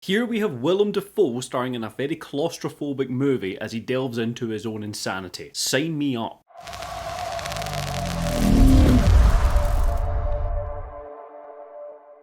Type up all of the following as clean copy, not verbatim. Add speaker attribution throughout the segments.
Speaker 1: Here we have Willem Dafoe starring in a very claustrophobic movie as he delves into his own insanity. Sign me up.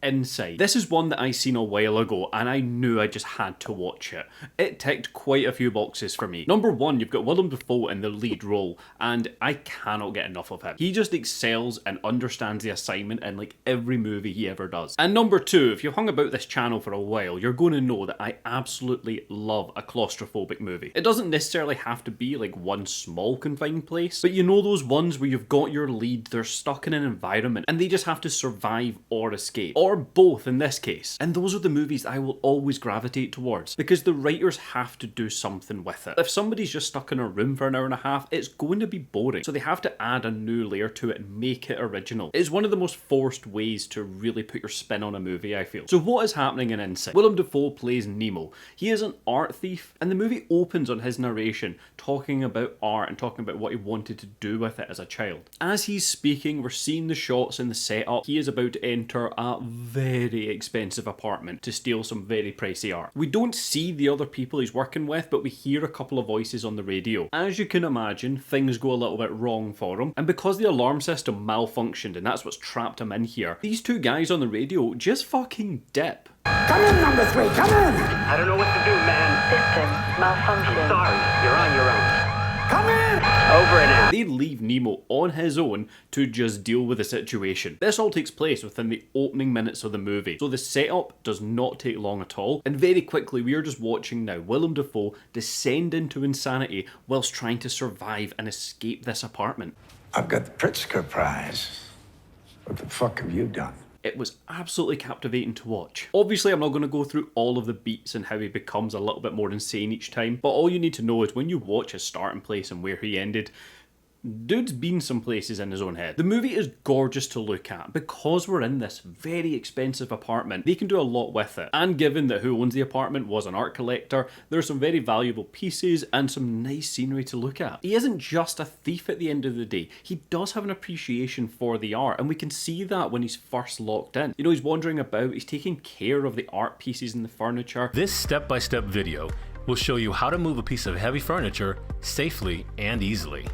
Speaker 1: Inside. This is one that I seen a while ago and I knew I just had to watch it. It ticked quite a few boxes for me. Number one, you've got Willem Dafoe in the lead role and I cannot get enough of him. He just excels and understands the assignment in like every movie he ever does. And number two, if you've hung about this channel for a while, you're going to know that I absolutely love a claustrophobic movie. It doesn't necessarily have to be like one small confined place, but you know those ones where you've got your lead, they're stuck in an environment and they just have to survive or escape. Or both in this case. And those are the movies I will always gravitate towards because the writers have to do something with it. If somebody's just stuck in a room for an hour and a half, it's going to be boring. So they have to add a new layer to it and make it original. It's one of the most forced ways to really put your spin on a movie, I feel. So what is happening in Inside? Willem Dafoe plays Nemo. He is an art thief and the movie opens on his narration talking about art and talking about what he wanted to do with it as a child. As he's speaking, we're seeing the shots in the setup. He is about to enter a very expensive apartment to steal some very pricey art. We don't see the other people he's working with, but we hear a couple of voices on the radio. As you can imagine, things go a little bit wrong for him, and because the alarm system malfunctioned and that's what's trapped him in here, these two guys on the radio just fucking dip.
Speaker 2: Come in, number 3, come in!
Speaker 3: I don't know what to do, man.
Speaker 4: System malfunction.
Speaker 3: I'm sorry, you're on your own.
Speaker 2: Come in!
Speaker 3: Over and out.
Speaker 1: They leave Nemo on his own to just deal with the situation. This all takes place within the opening minutes of the movie, so the setup does not take long at all, and very quickly we are just watching now Willem Dafoe descend into insanity whilst trying to survive and escape this apartment.
Speaker 2: I've got the Pritzker Prize. What the fuck have you done?
Speaker 1: It was absolutely captivating to watch. Obviously, I'm not going to go through all of the beats and how he becomes a little bit more insane each time, but all you need to know is when you watch his starting place and where he ended, dude's been some places in his own head. The movie is gorgeous to look at. Because we're in this very expensive apartment, they can do a lot with it. And given that who owns the apartment was an art collector, there's some very valuable pieces and some nice scenery to look at. He isn't just a thief at the end of the day. He does have an appreciation for the art, and we can see that when he's first locked in. You know, he's wandering about, he's taking care of the art pieces and the furniture.
Speaker 5: This step-by-step video will show you how to move a piece of heavy furniture safely and easily.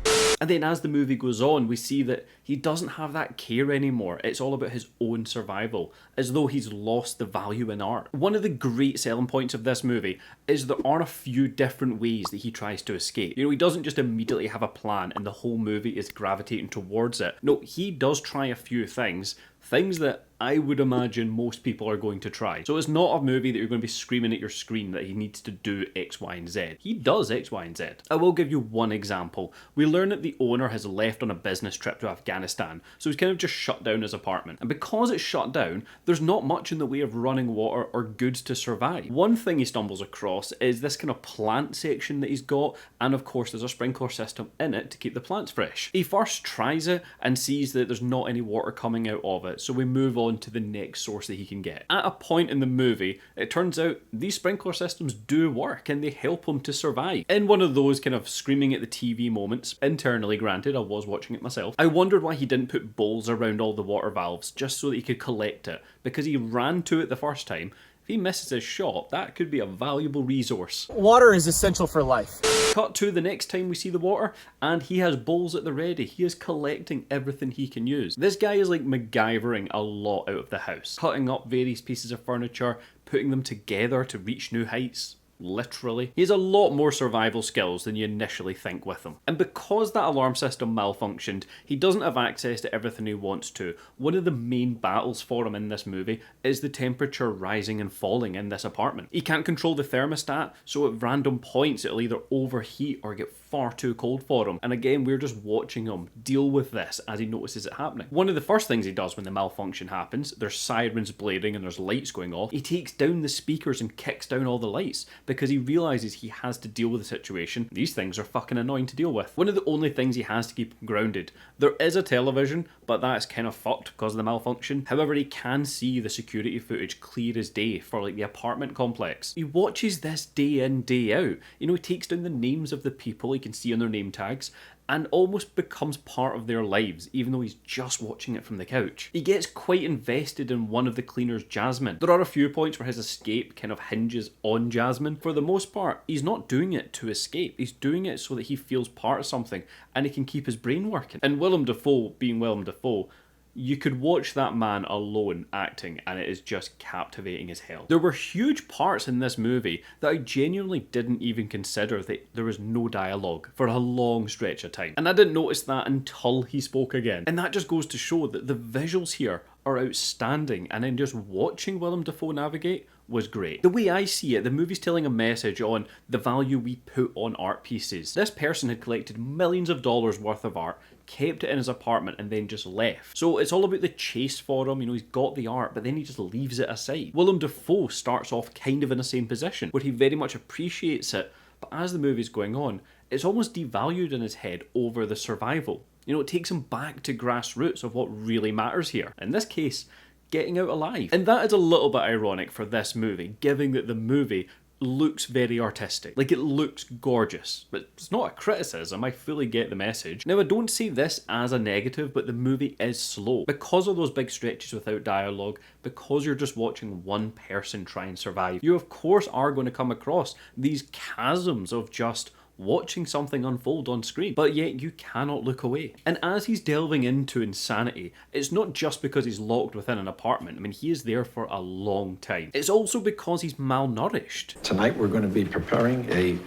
Speaker 1: And then as the movie goes on, we see that he doesn't have that care anymore. It's all about his own survival, as though he's lost the value in art. One of the great selling points of this movie is there are a few different ways that he tries to escape. You know, he doesn't just immediately have a plan and the whole movie is gravitating towards it. No, he does try a few things that I would imagine most people are going to try. So it's not a movie that you're going to be screaming at your screen that he needs to do X, Y, and Z. He does X, Y, and Z. I will give you one example. We learn that the owner has left on a business trip to Afghanistan, so he's kind of just shut down his apartment. And because it's shut down, there's not much in the way of running water or goods to survive. One thing he stumbles across is this kind of plant section that he's got, and of course there's a sprinkler system in it to keep the plants fresh. He first tries it and sees that there's not any water coming out of it, so we move on to the next source that he can get. At a point in the movie, it turns out these sprinkler systems do work and they help him to survive. In one of those kind of screaming at the TV moments, internally granted, I was watching it myself, I wondered why he didn't put bowls around all the water valves just so that he could collect it, because he ran to it the first time. If he misses his shot, that could be a valuable resource.
Speaker 6: Water is essential for life.
Speaker 1: Cut to the next time we see the water, and he has bowls at the ready. He is collecting everything he can use. This guy is like MacGyvering a lot out of the house, cutting up various pieces of furniture, putting them together to reach new heights. Literally. He has a lot more survival skills than you initially think with him. And because that alarm system malfunctioned, he doesn't have access to everything he wants to. One of the main battles for him in this movie is the temperature rising and falling in this apartment. He can't control the thermostat, so at random points it'll either overheat or get far too cold for him. And again, we're just watching him deal with this as he notices it happening. One of the first things he does when the malfunction happens, there's sirens blaring and there's lights going off, he takes down the speakers and kicks down all the lights because he realizes he has to deal with the situation. These things are fucking annoying to deal with. One of the only things he has to keep him grounded. There is a television, but that's kind of fucked because of the malfunction. However, he can see the security footage clear as day for like the apartment complex. He watches this day in, day out. You know, he takes down the names of the people he can see on their name tags, and almost becomes part of their lives, even though he's just watching it from the couch. He gets quite invested in one of the cleaners, Jasmine. There are a few points where his escape kind of hinges on Jasmine. For the most part, he's not doing it to escape. He's doing it so that he feels part of something and he can keep his brain working. And Willem Dafoe, being Willem Dafoe, you could watch that man alone acting and it is just captivating as hell. There were huge parts in this movie that I genuinely didn't even consider that there was no dialogue for a long stretch of time. And I didn't notice that until he spoke again. And that just goes to show that the visuals here are outstanding, and then just watching Willem Dafoe navigate was great. The way I see it, the movie's telling a message on the value we put on art pieces. This person had collected millions of dollars worth of art, kept it in his apartment, and then just left. So it's all about the chase for him, you know, he's got the art, but then he just leaves it aside. Willem Dafoe starts off kind of in the same position, where he very much appreciates it, but as the movie's going on, it's almost devalued in his head over the survival. You know, it takes him back to grassroots of what really matters here. In this case, getting out alive. And that is a little bit ironic for this movie, given that the movie looks very artistic. Like, it looks gorgeous. But it's not a criticism, I fully get the message. Now, I don't see this as a negative, but the movie is slow. Because of those big stretches without dialogue, because you're just watching one person try and survive, you of course are going to come across these chasms of just watching something unfold on screen, but yet you cannot look away. And as he's delving into insanity, it's not just because he's locked within an apartment. I mean, he is there for a long time. It's also because he's malnourished.
Speaker 2: Tonight we're going to be preparing a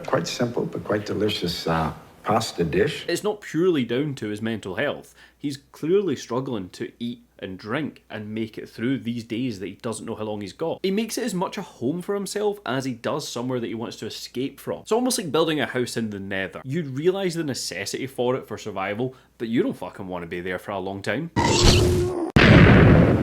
Speaker 2: quite simple but quite delicious pasta dish.
Speaker 1: It's not purely down to his mental health. He's clearly struggling to eat and drink and make it through these days that he doesn't know how long he's got. He makes it as much a home for himself as he does somewhere that he wants to escape from. It's almost like building a house in the nether. You'd realise the necessity for it for survival, but you don't fucking want to be there for a long time.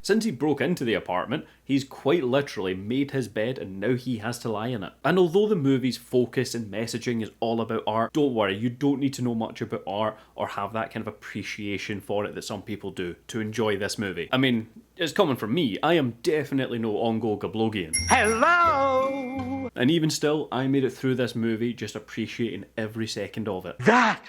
Speaker 1: Since he broke into the apartment, he's quite literally made his bed and now he has to lie in it. And although the movie's focus and messaging is all about art, don't worry, you don't need to know much about art or have that kind of appreciation for it that some people do to enjoy this movie. I mean, it's coming from me, I am definitely no Ongo Gablogian.
Speaker 3: Hello!
Speaker 1: And even still, I made it through this movie just appreciating every second of it.
Speaker 3: That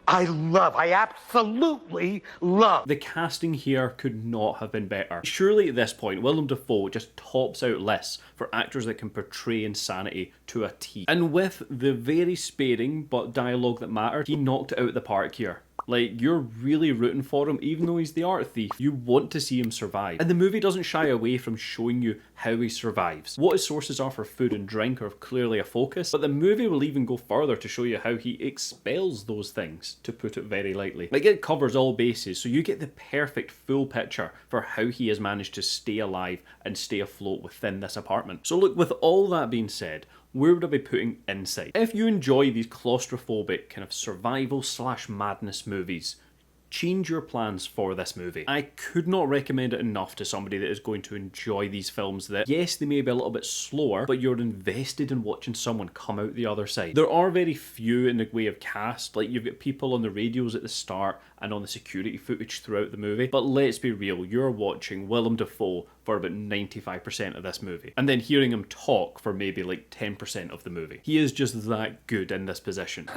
Speaker 3: I absolutely love.
Speaker 1: The casting here could not have been better. Surely at this point, Willem Dafoe just tops out lists for actors that can portray insanity to a T. And with the very sparing but dialogue that mattered, he knocked it out of the park here. Like, you're really rooting for him, even though he's the art thief. You want to see him survive. And the movie doesn't shy away from showing you how he survives. What his sources are for food and drink are clearly a focus, but the movie will even go further to show you how he expels those things, to put it very lightly. Like, it covers all bases, so you get the perfect full picture for how he has managed to stay alive and stay afloat within this apartment. So look, with all that being said, where would I be putting Inside? If you enjoy these claustrophobic kind of survival / madness movies, change your plans for this movie. I could not recommend it enough to somebody that is going to enjoy these films that, yes, they may be a little bit slower, but you're invested in watching someone come out the other side. There are very few in the way of cast, like you've got people on the radios at the start and on the security footage throughout the movie, but let's be real, you're watching Willem Dafoe for about 95% of this movie, and then hearing him talk for maybe like 10% of the movie. He is just that good in this position.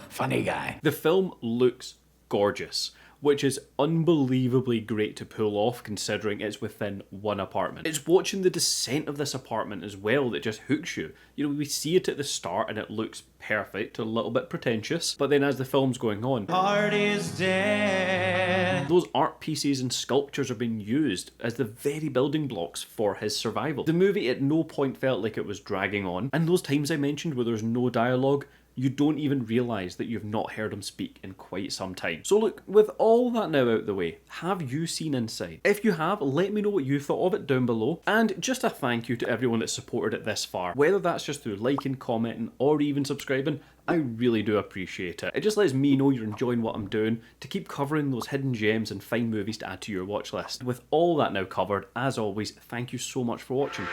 Speaker 2: Funny guy.
Speaker 1: The film looks gorgeous, which is unbelievably great to pull off considering it's within one apartment. It's watching the descent of this apartment as well that just hooks you. You know, we see it at the start and it looks perfect, a little bit pretentious, but then as the film's going on, art is dead. Those art pieces and sculptures are being used as the very building blocks for his survival. The movie at no point felt like it was dragging on, and those times I mentioned where there's no dialogue, you don't even realise that you've not heard him speak in quite some time. So look, with all that now out the way, have you seen Inside? If you have, let me know what you thought of it down below, and just a thank you to everyone that supported it this far. Whether that's just through liking, commenting, or even subscribing, I really do appreciate it. It just lets me know you're enjoying what I'm doing to keep covering those hidden gems and fine movies to add to your watch list. With all that now covered, as always, thank you so much for watching.